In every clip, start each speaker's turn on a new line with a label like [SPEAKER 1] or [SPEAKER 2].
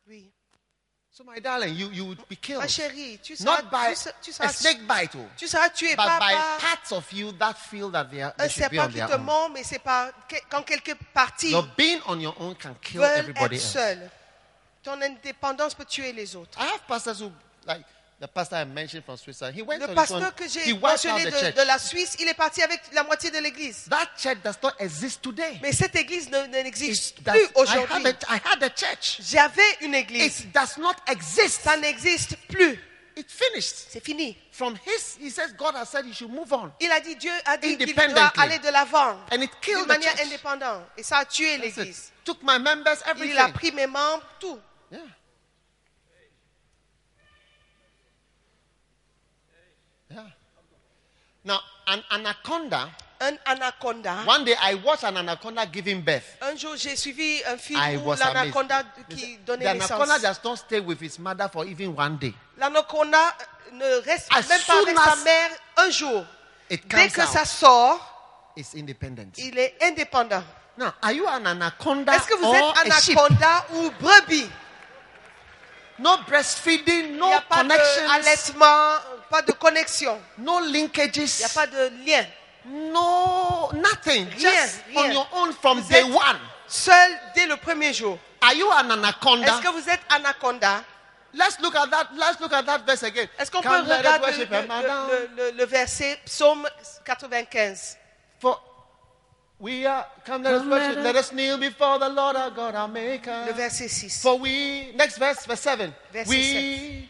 [SPEAKER 1] Oui.
[SPEAKER 2] So my darling, you would be killed.
[SPEAKER 1] Ma chérie, tu seras,
[SPEAKER 2] Not by
[SPEAKER 1] tu
[SPEAKER 2] a
[SPEAKER 1] seras,
[SPEAKER 2] snake bite,
[SPEAKER 1] tu seras tué
[SPEAKER 2] but
[SPEAKER 1] pas
[SPEAKER 2] by
[SPEAKER 1] par
[SPEAKER 2] parts of you that feel that they
[SPEAKER 1] un
[SPEAKER 2] should be on
[SPEAKER 1] serpent qui
[SPEAKER 2] their
[SPEAKER 1] te
[SPEAKER 2] own.
[SPEAKER 1] mord, mais c'est pas quand quelques parties
[SPEAKER 2] Your being on your own can kill
[SPEAKER 1] veulent
[SPEAKER 2] everybody
[SPEAKER 1] être
[SPEAKER 2] else.
[SPEAKER 1] seules. Ton indépendance peut tuer les autres.
[SPEAKER 2] I have pastors who, like the pastor I mentioned from Switzerland, he went
[SPEAKER 1] Le
[SPEAKER 2] on his own.
[SPEAKER 1] pasteur que
[SPEAKER 2] He
[SPEAKER 1] j'ai
[SPEAKER 2] wiped out
[SPEAKER 1] mentionné
[SPEAKER 2] the church.
[SPEAKER 1] de la Suisse, il est parti avec la moitié de l'église.
[SPEAKER 2] That church does not exist today.
[SPEAKER 1] Mais cette église n'existe
[SPEAKER 2] It does-
[SPEAKER 1] plus
[SPEAKER 2] I
[SPEAKER 1] aujourd'hui.
[SPEAKER 2] had a church.
[SPEAKER 1] J'avais une église.
[SPEAKER 2] It does not exist.
[SPEAKER 1] Ça n'existe plus.
[SPEAKER 2] It finished.
[SPEAKER 1] C'est fini.
[SPEAKER 2] From he says God has said he should move on.
[SPEAKER 1] Il a dit, Dieu a dit qu'il doit
[SPEAKER 2] Independently.
[SPEAKER 1] aller de l'avant.
[SPEAKER 2] And it killed
[SPEAKER 1] D'une
[SPEAKER 2] the
[SPEAKER 1] manière
[SPEAKER 2] church.
[SPEAKER 1] indépendante. Et ça a tué
[SPEAKER 2] That's it.
[SPEAKER 1] l'église.
[SPEAKER 2] Took my members,
[SPEAKER 1] Il a
[SPEAKER 2] everything.
[SPEAKER 1] pris mes membres, tout.
[SPEAKER 2] Yeah. Yeah. Now, an anaconda,
[SPEAKER 1] Un anaconda.
[SPEAKER 2] one day I watched an anaconda giving birth.
[SPEAKER 1] Un jour, j'ai suivi un film
[SPEAKER 2] I
[SPEAKER 1] où
[SPEAKER 2] was
[SPEAKER 1] l'anaconda
[SPEAKER 2] amazed.
[SPEAKER 1] qui
[SPEAKER 2] The
[SPEAKER 1] donnait
[SPEAKER 2] anaconda
[SPEAKER 1] naissance.
[SPEAKER 2] does not stay with its mother for even one day.
[SPEAKER 1] L'anaconda ne reste
[SPEAKER 2] As
[SPEAKER 1] même pas
[SPEAKER 2] soon
[SPEAKER 1] avec sa
[SPEAKER 2] as
[SPEAKER 1] mère un jour.
[SPEAKER 2] It
[SPEAKER 1] Dès
[SPEAKER 2] comes
[SPEAKER 1] que
[SPEAKER 2] out.
[SPEAKER 1] ça sort,
[SPEAKER 2] It's independent.
[SPEAKER 1] il est indépendant.
[SPEAKER 2] Now, are you an anaconda
[SPEAKER 1] Est-ce que vous
[SPEAKER 2] or
[SPEAKER 1] êtes
[SPEAKER 2] a sheep?
[SPEAKER 1] anaconda ou brebis?
[SPEAKER 2] No breastfeeding,
[SPEAKER 1] Il n'y
[SPEAKER 2] no
[SPEAKER 1] a pas
[SPEAKER 2] connections,
[SPEAKER 1] d'allaitement, pas de connexion.
[SPEAKER 2] no
[SPEAKER 1] Il n'y a
[SPEAKER 2] linkages,
[SPEAKER 1] pas de lien.
[SPEAKER 2] no nothing. Just
[SPEAKER 1] rien.
[SPEAKER 2] on your own from
[SPEAKER 1] Vous
[SPEAKER 2] day
[SPEAKER 1] êtes
[SPEAKER 2] one.
[SPEAKER 1] seul dès le premier jour.
[SPEAKER 2] Are you an
[SPEAKER 1] Est-ce
[SPEAKER 2] anaconda?
[SPEAKER 1] que vous êtes anaconda?
[SPEAKER 2] Let's look at that. Let's look at that verse again.
[SPEAKER 1] Est-ce qu'on peut
[SPEAKER 2] Come, let us
[SPEAKER 1] regarder
[SPEAKER 2] worship him, madam.
[SPEAKER 1] le verset Psaume 95?
[SPEAKER 2] For we are come, let us worship. Let us kneel before the Lord our God, our Maker.
[SPEAKER 1] Le verset 6.
[SPEAKER 2] For we, next verse, verse 7.
[SPEAKER 1] Verset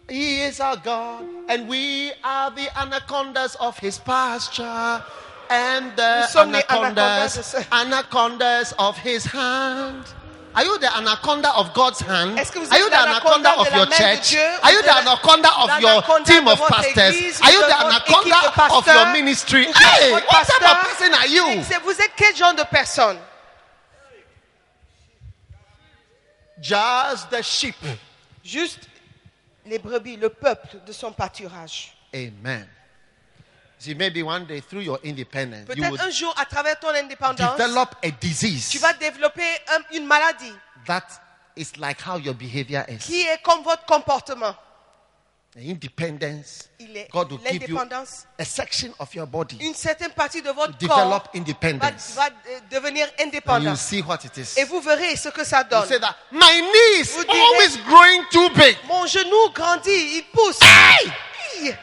[SPEAKER 2] He is our God, and we are the anacondas of his pasture, and the
[SPEAKER 1] Nous sommes les anacondas de ce-
[SPEAKER 2] anacondas of his hand. Are you the anaconda of God's hand?
[SPEAKER 1] Est-ce que vous
[SPEAKER 2] Are you
[SPEAKER 1] êtes
[SPEAKER 2] the anaconda
[SPEAKER 1] l'anaconda
[SPEAKER 2] of
[SPEAKER 1] de la
[SPEAKER 2] your
[SPEAKER 1] main de
[SPEAKER 2] church?
[SPEAKER 1] Dieu
[SPEAKER 2] Are
[SPEAKER 1] ou
[SPEAKER 2] you
[SPEAKER 1] de
[SPEAKER 2] the
[SPEAKER 1] la-
[SPEAKER 2] anaconda of your
[SPEAKER 1] l'anaconda
[SPEAKER 2] team
[SPEAKER 1] de
[SPEAKER 2] of
[SPEAKER 1] votre
[SPEAKER 2] pastors?
[SPEAKER 1] église
[SPEAKER 2] Are
[SPEAKER 1] ou
[SPEAKER 2] you
[SPEAKER 1] de
[SPEAKER 2] the
[SPEAKER 1] votre
[SPEAKER 2] anaconda
[SPEAKER 1] équipe de
[SPEAKER 2] of your
[SPEAKER 1] pasteurs?
[SPEAKER 2] ministry?
[SPEAKER 1] Ou bien
[SPEAKER 2] Hey,
[SPEAKER 1] votre
[SPEAKER 2] what type of
[SPEAKER 1] pasteur?
[SPEAKER 2] person are you?
[SPEAKER 1] Vous êtes quel genre de personne?
[SPEAKER 2] Just the sheep.
[SPEAKER 1] Juste les brebis, le peuple de son pâturage.
[SPEAKER 2] Amen. See, maybe one day through your independence, you
[SPEAKER 1] Peut-être
[SPEAKER 2] will
[SPEAKER 1] un jour, à travers ton indépendance,
[SPEAKER 2] develop a disease
[SPEAKER 1] tu vas développer une maladie
[SPEAKER 2] that is like how your behavior is.
[SPEAKER 1] qui est comme votre comportement.
[SPEAKER 2] Independence.
[SPEAKER 1] Il est
[SPEAKER 2] God will give you
[SPEAKER 1] l'indépendance.
[SPEAKER 2] a section of your body
[SPEAKER 1] Une certaine partie de votre
[SPEAKER 2] to
[SPEAKER 1] corps
[SPEAKER 2] develop independence.
[SPEAKER 1] va devenir
[SPEAKER 2] And
[SPEAKER 1] indépendant.
[SPEAKER 2] you see what it is.
[SPEAKER 1] Et vous verrez ce que ça
[SPEAKER 2] You
[SPEAKER 1] donne.
[SPEAKER 2] say that my knee is
[SPEAKER 1] Vous direz-
[SPEAKER 2] always growing too big.
[SPEAKER 1] Mon genou grandit, il pousse.
[SPEAKER 2] Hey!
[SPEAKER 1] Aïe!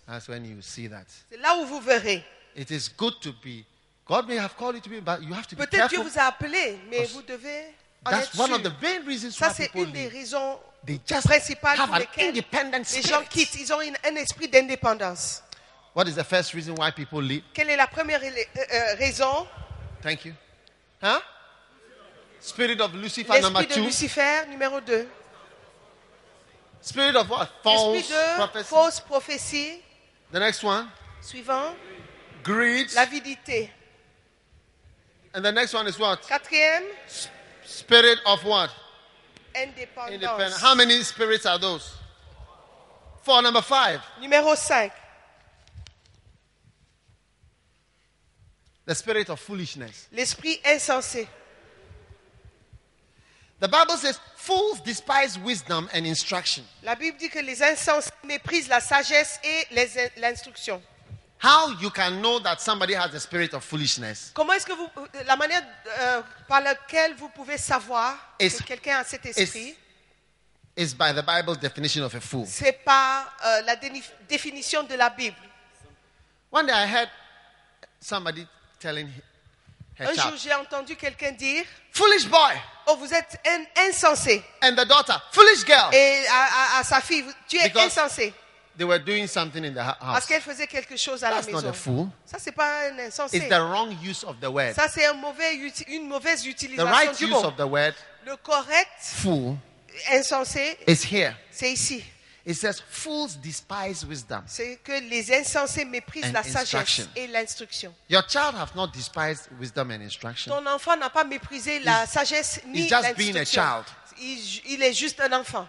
[SPEAKER 2] That's when you see that.
[SPEAKER 1] C'est là où vous verrez.
[SPEAKER 2] It is good to be. God may have called you to be, but you have to be
[SPEAKER 1] Peut-être Dieu
[SPEAKER 2] careful.
[SPEAKER 1] vous a appelé, mais vous devez en
[SPEAKER 2] That's
[SPEAKER 1] être
[SPEAKER 2] one of
[SPEAKER 1] sûr.
[SPEAKER 2] the main reasons
[SPEAKER 1] Ça,
[SPEAKER 2] why
[SPEAKER 1] c'est
[SPEAKER 2] people
[SPEAKER 1] une des
[SPEAKER 2] leave.
[SPEAKER 1] raisons
[SPEAKER 2] They just
[SPEAKER 1] principales
[SPEAKER 2] have
[SPEAKER 1] pour
[SPEAKER 2] an
[SPEAKER 1] lesquelles
[SPEAKER 2] independent
[SPEAKER 1] les gens
[SPEAKER 2] spirit.
[SPEAKER 1] quittent. Ils ont un esprit d'indépendance.
[SPEAKER 2] What is the first reason why people leave?
[SPEAKER 1] Quelle est la première raison?
[SPEAKER 2] Thank you. Huh? Spirit of Lucifer, number
[SPEAKER 1] L'esprit de
[SPEAKER 2] 2.
[SPEAKER 1] Lucifer, numéro 2.
[SPEAKER 2] Spirit of what?
[SPEAKER 1] L'esprit
[SPEAKER 2] False
[SPEAKER 1] de
[SPEAKER 2] prophecy.
[SPEAKER 1] fausse prophétie.
[SPEAKER 2] The next one,
[SPEAKER 1] Suivant,
[SPEAKER 2] greed.
[SPEAKER 1] l'avidité.
[SPEAKER 2] And the next one is what?
[SPEAKER 1] Quatrième,
[SPEAKER 2] Spirit of what?
[SPEAKER 1] indépendance.
[SPEAKER 2] Independent. How many spirits are those? 4, number 5.
[SPEAKER 1] Numéro 5,
[SPEAKER 2] The spirit of foolishness.
[SPEAKER 1] l'esprit insensé.
[SPEAKER 2] The Bible says, fools despise wisdom and instruction.
[SPEAKER 1] La Bible dit que les insensés méprisent la sagesse et l'instruction.
[SPEAKER 2] How you can know that somebody has the spirit of foolishness
[SPEAKER 1] Comment est-ce que vous, la manière par laquelle vous pouvez savoir
[SPEAKER 2] Is-
[SPEAKER 1] que quelqu'un a cet esprit,
[SPEAKER 2] is by the Bible's definition of a fool.
[SPEAKER 1] c'est par la définition de la Bible.
[SPEAKER 2] One day I heard somebody telling her
[SPEAKER 1] Un jour,
[SPEAKER 2] child,
[SPEAKER 1] j'ai entendu quelqu'un dire,
[SPEAKER 2] foolish boy.
[SPEAKER 1] oh, vous êtes insensé.
[SPEAKER 2] And the daughter, foolish girl.
[SPEAKER 1] Et à sa fille, tu es
[SPEAKER 2] Because
[SPEAKER 1] insensé.
[SPEAKER 2] They were doing something in the
[SPEAKER 1] Parce
[SPEAKER 2] house.
[SPEAKER 1] qu'elle faisait quelque chose à la
[SPEAKER 2] That's not
[SPEAKER 1] maison.
[SPEAKER 2] a fool.
[SPEAKER 1] Ça, c'est pas un insensé.
[SPEAKER 2] It's the wrong use of the word.
[SPEAKER 1] Ça, c'est une mauvaise
[SPEAKER 2] The
[SPEAKER 1] utilisation
[SPEAKER 2] right
[SPEAKER 1] du
[SPEAKER 2] use
[SPEAKER 1] mot.
[SPEAKER 2] of the word,
[SPEAKER 1] Le correct,
[SPEAKER 2] fool,
[SPEAKER 1] insensé,
[SPEAKER 2] is here.
[SPEAKER 1] c'est ici.
[SPEAKER 2] It says, fools despise wisdom.
[SPEAKER 1] C'est que les insensés méprisent
[SPEAKER 2] And
[SPEAKER 1] la sagesse
[SPEAKER 2] instruction.
[SPEAKER 1] et l'instruction.
[SPEAKER 2] Your child have not despised wisdom and instruction.
[SPEAKER 1] Ton enfant n'a pas méprisé la sagesse ni
[SPEAKER 2] he's just being a
[SPEAKER 1] l'instruction.
[SPEAKER 2] child.
[SPEAKER 1] Il est juste un enfant.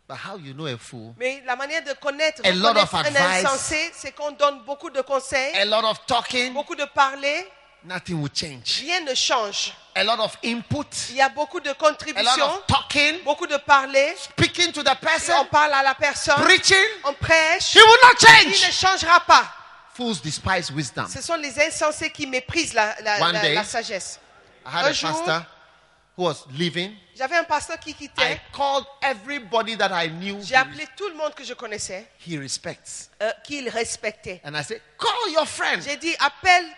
[SPEAKER 2] But how you know a fool?
[SPEAKER 1] Mais la manière de connaître,
[SPEAKER 2] A lot of
[SPEAKER 1] reconnaître un
[SPEAKER 2] advice.
[SPEAKER 1] insensé, c'est qu'on donne beaucoup de conseils,
[SPEAKER 2] A lot of talking,
[SPEAKER 1] beaucoup de parler,
[SPEAKER 2] nothing will change.
[SPEAKER 1] rien ne change.
[SPEAKER 2] a lot of input,
[SPEAKER 1] Il y a beaucoup de
[SPEAKER 2] a lot
[SPEAKER 1] contributions,
[SPEAKER 2] of talking,
[SPEAKER 1] beaucoup de parler.
[SPEAKER 2] speaking to the
[SPEAKER 1] Et on
[SPEAKER 2] person,
[SPEAKER 1] parle à la personne,
[SPEAKER 2] preaching.
[SPEAKER 1] on prêche.
[SPEAKER 2] He will not
[SPEAKER 1] Il ne
[SPEAKER 2] change.
[SPEAKER 1] changera pas.
[SPEAKER 2] Fools despise wisdom.
[SPEAKER 1] Ce sont les insensés qui méprisent
[SPEAKER 2] One day,
[SPEAKER 1] la sagesse.
[SPEAKER 2] I had
[SPEAKER 1] Un
[SPEAKER 2] a
[SPEAKER 1] jour,
[SPEAKER 2] pastor who was leaving.
[SPEAKER 1] J'avais un pasteur qui
[SPEAKER 2] I
[SPEAKER 1] quittait.
[SPEAKER 2] called everybody that I knew
[SPEAKER 1] J'ai appelé tout le monde que je connaissais,
[SPEAKER 2] he respects.
[SPEAKER 1] qu'il respectait.
[SPEAKER 2] And I said, call your friend.
[SPEAKER 1] J'ai dit,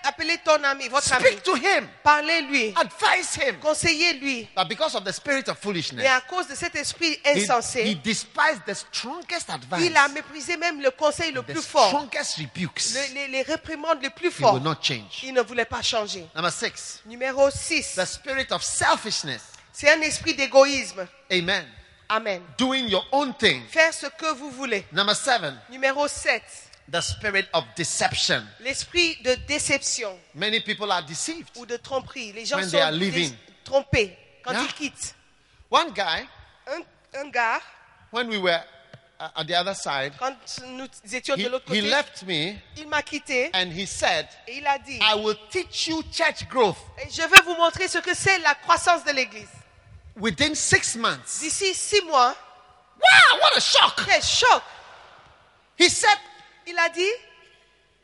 [SPEAKER 1] appelez ton ami, votre ami.
[SPEAKER 2] Speak to him.
[SPEAKER 1] Parlez-lui,
[SPEAKER 2] Advise him.
[SPEAKER 1] conseillez-lui.
[SPEAKER 2] But because of the spirit of
[SPEAKER 1] Mais
[SPEAKER 2] foolishness,
[SPEAKER 1] à cause de cet esprit
[SPEAKER 2] he
[SPEAKER 1] insensé,
[SPEAKER 2] despised the strongest advice,
[SPEAKER 1] il a méprisé même le conseil le
[SPEAKER 2] the
[SPEAKER 1] plus fort,
[SPEAKER 2] strongest rebukes.
[SPEAKER 1] les réprimandes les plus
[SPEAKER 2] He will
[SPEAKER 1] fortes.
[SPEAKER 2] not change.
[SPEAKER 1] Il ne voulait pas changer.
[SPEAKER 2] Number 6,
[SPEAKER 1] Numéro 6,
[SPEAKER 2] the spirit of selfishness.
[SPEAKER 1] c'est un esprit d'égoïsme.
[SPEAKER 2] Amen.
[SPEAKER 1] Amen.
[SPEAKER 2] Doing your own thing.
[SPEAKER 1] Faire ce que vous voulez.
[SPEAKER 2] Number 7,
[SPEAKER 1] Numéro 7,
[SPEAKER 2] the spirit of deception.
[SPEAKER 1] l'esprit de déception
[SPEAKER 2] Many people are deceived.
[SPEAKER 1] ou de tromperie. Les gens
[SPEAKER 2] When they are
[SPEAKER 1] sont
[SPEAKER 2] leaving.
[SPEAKER 1] trompés quand
[SPEAKER 2] Yeah.
[SPEAKER 1] ils quittent.
[SPEAKER 2] One guy,
[SPEAKER 1] Un gars,
[SPEAKER 2] when we were at the other side,
[SPEAKER 1] quand nous étions de
[SPEAKER 2] he
[SPEAKER 1] l'autre côté,
[SPEAKER 2] left me
[SPEAKER 1] il m'a quitté
[SPEAKER 2] and he said,
[SPEAKER 1] et il a dit,
[SPEAKER 2] I will teach you church growth.
[SPEAKER 1] je vais vous montrer ce que c'est la croissance de l'église.
[SPEAKER 2] Within 6 months.
[SPEAKER 1] D'ici 6 mois,
[SPEAKER 2] Wow, what a shock.
[SPEAKER 1] quel choc.
[SPEAKER 2] He said,
[SPEAKER 1] Il a dit,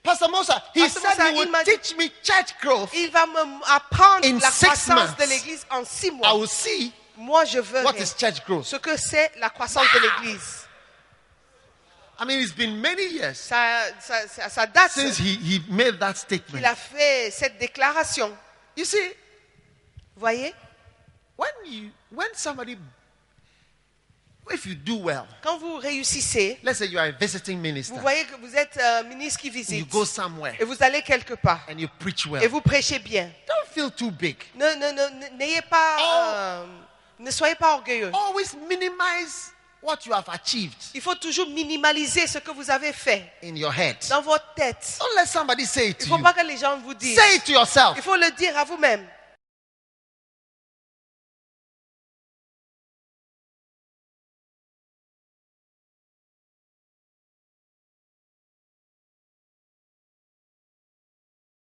[SPEAKER 2] Pastor Mosa, he
[SPEAKER 1] Pastor
[SPEAKER 2] said
[SPEAKER 1] Mosa,
[SPEAKER 2] he
[SPEAKER 1] il
[SPEAKER 2] will
[SPEAKER 1] m'a dit-
[SPEAKER 2] teach me church growth.
[SPEAKER 1] il va m'apprendre
[SPEAKER 2] In
[SPEAKER 1] la
[SPEAKER 2] 6
[SPEAKER 1] croissance
[SPEAKER 2] months,
[SPEAKER 1] de l'église en 6
[SPEAKER 2] I
[SPEAKER 1] mois.
[SPEAKER 2] will see
[SPEAKER 1] Moi, je veux
[SPEAKER 2] what is church growth.
[SPEAKER 1] ce que c'est la croissance de l'église.
[SPEAKER 2] I mean, it's been many years
[SPEAKER 1] Ça date
[SPEAKER 2] since he made that
[SPEAKER 1] qu'il
[SPEAKER 2] statement.
[SPEAKER 1] a fait cette déclaration.
[SPEAKER 2] You see,
[SPEAKER 1] Vous voyez,
[SPEAKER 2] when somebody, if you do well,
[SPEAKER 1] quand vous réussissez,
[SPEAKER 2] let's say you are a visiting minister,
[SPEAKER 1] vous voyez que vous êtes ministre qui
[SPEAKER 2] you
[SPEAKER 1] visite
[SPEAKER 2] go somewhere
[SPEAKER 1] et vous allez quelque part
[SPEAKER 2] and you preach
[SPEAKER 1] et
[SPEAKER 2] well.
[SPEAKER 1] vous prêchez bien.
[SPEAKER 2] Don't feel too big.
[SPEAKER 1] N'ayez pas, ne soyez pas orgueilleux.
[SPEAKER 2] Always minimize what you have achieved
[SPEAKER 1] Il faut toujours minimaliser ce que vous avez fait
[SPEAKER 2] in your head.
[SPEAKER 1] dans votre tête.
[SPEAKER 2] Don't let somebody say it
[SPEAKER 1] Il
[SPEAKER 2] to
[SPEAKER 1] ne faut
[SPEAKER 2] you.
[SPEAKER 1] pas que les gens vous disent.
[SPEAKER 2] Say it to yourself.
[SPEAKER 1] Il faut le dire à vous-même.